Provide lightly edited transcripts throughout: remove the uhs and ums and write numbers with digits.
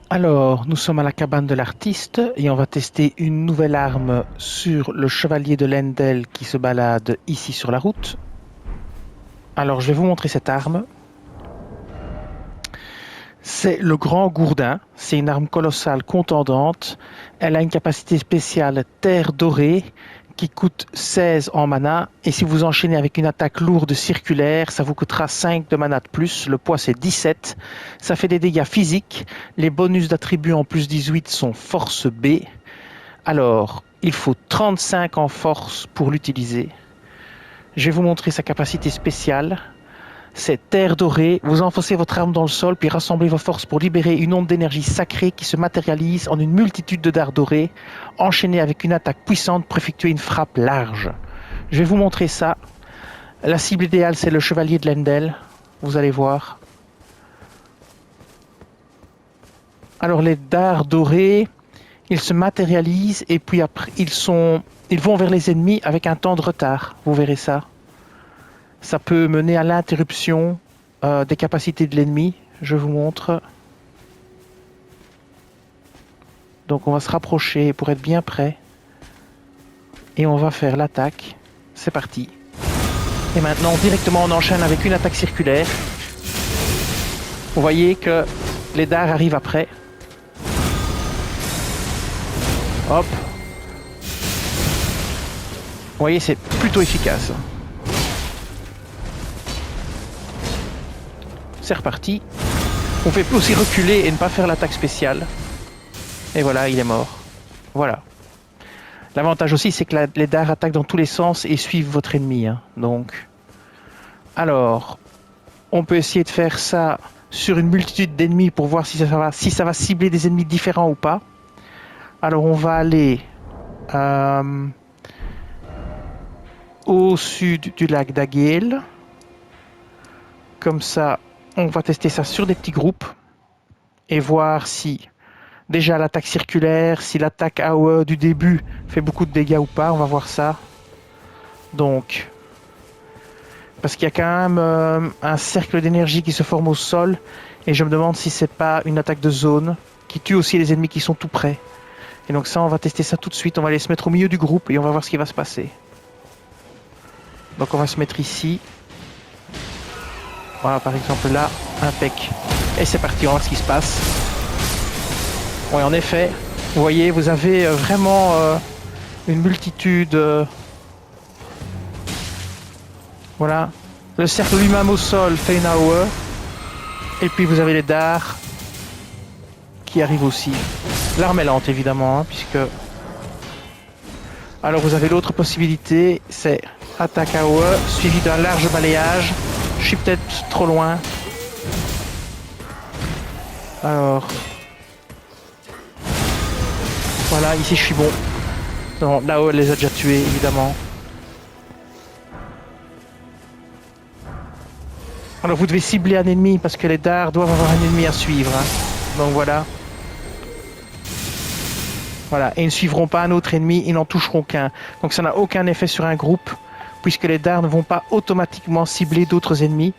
Alors, nous sommes à la cabane de l'artiste et on va tester une nouvelle arme sur le chevalier de Lendel qui se balade ici sur la route. Alors, je vais vous montrer cette arme. C'est le Grand Gourdin. C'est une arme colossale contendante. Elle a une capacité spéciale Terre Dorée qui coûte 16 en mana. Et si vous enchaînez avec une attaque lourde circulaire, ça vous coûtera 5 de mana de plus. Le poids, c'est 17. Ça fait des dégâts physiques. Les bonus d'attributs en plus 18 sont force B. Alors, il faut 35 en force pour l'utiliser. Je vais vous montrer sa capacité spéciale. C'est Terre Dorée. Vous enfoncez votre arme dans le sol, puis rassemblez vos forces pour libérer une onde d'énergie sacrée qui se matérialise en une multitude de dards dorés, enchaînée avec une attaque puissante pour effectuer une frappe large. Je vais vous montrer ça. La cible idéale, c'est le chevalier de Lendel. Vous allez voir. Alors les dards dorés, ils se matérialisent et puis après ils vont vers les ennemis avec un temps de retard. Vous verrez ça. Ça peut mener à l'interruption des capacités de l'ennemi. Je vous montre. Donc on va se rapprocher pour être bien prêt. Et on va faire l'attaque. C'est parti. Et maintenant directement on enchaîne avec une attaque circulaire. Vous voyez que les dards arrivent après. Hop. Vous voyez, c'est plutôt efficace. C'est reparti. On fait aussi reculer et ne pas faire l'attaque spéciale. Et voilà, il est mort. Voilà. L'avantage aussi, c'est que les dards attaquent dans tous les sens et suivent votre ennemi. Hein. Donc, alors, on peut essayer de faire ça sur une multitude d'ennemis pour voir si ça va cibler des ennemis différents ou pas. Alors, on va aller au sud du lac d'Aguel. Comme ça, on va tester ça sur des petits groupes et voir si déjà l'attaque circulaire, si l'attaque AOE du début fait beaucoup de dégâts ou pas. On va voir ça. Donc, parce qu'il y a quand même un cercle d'énergie qui se forme au sol et je me demande si c'est pas une attaque de zone qui tue aussi les ennemis qui sont tout près. Et donc ça, on va tester ça tout de suite. On va aller se mettre au milieu du groupe et on va voir ce qui va se passer. Donc on va se mettre ici. Voilà, par exemple là, impec. Et c'est parti, on va voir ce qui se passe. Oui, en effet, vous voyez, vous avez vraiment une multitude. Voilà. Le cercle lui-même au sol fait une AOE. Et puis vous avez les dards qui arrivent aussi. L'arme est lente évidemment, hein, puisque... Alors vous avez l'autre possibilité, c'est attaque AOE suivi d'un large balayage. Je suis peut-être trop loin. Alors... Voilà, ici je suis bon. Non, là-haut elle les a déjà tués évidemment. Alors vous devez cibler un ennemi parce que les dards doivent avoir un ennemi à suivre. Hein. Donc voilà. Voilà, et ils ne suivront pas un autre ennemi, ils n'en toucheront qu'un. Donc ça n'a aucun effet sur un groupe, puisque les dards ne vont pas automatiquement cibler d'autres ennemis.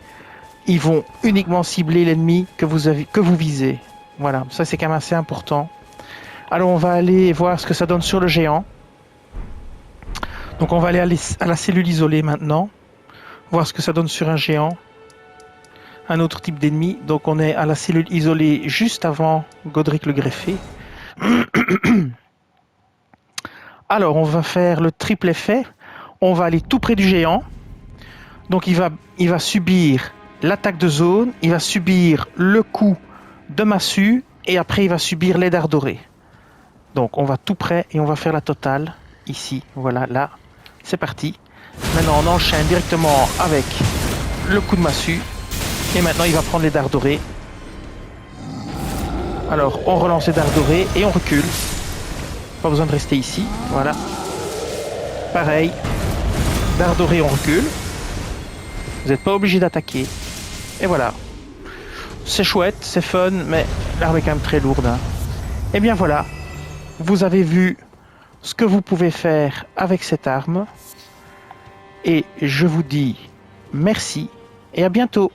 Ils vont uniquement cibler l'ennemi que vous visez. Voilà, ça c'est quand même assez important. Alors on va aller voir ce que ça donne sur le géant. Donc on va aller à la cellule isolée maintenant, voir ce que ça donne sur un géant. Un autre type d'ennemi. Donc on est à la cellule isolée juste avant Godric le Greffé. Alors on va faire le triple effet. On va aller tout près du géant. Donc il va subir l'attaque de zone, il va subir le coup de massue et après il va subir les dards dorés. Donc on va tout près et on va faire la totale ici. Voilà, là, c'est parti. Maintenant on enchaîne directement avec le coup de massue et maintenant il va prendre les dards dorés. Alors on relance les dards dorés et on recule. Pas besoin de rester ici, voilà. Pareil, dards dorés, on recule. Vous n'êtes pas obligé d'attaquer. Et voilà. C'est chouette, c'est fun, mais l'arme est quand même très lourde. Hein. Et bien voilà. Vous avez vu ce que vous pouvez faire avec cette arme. Et je vous dis merci et à bientôt.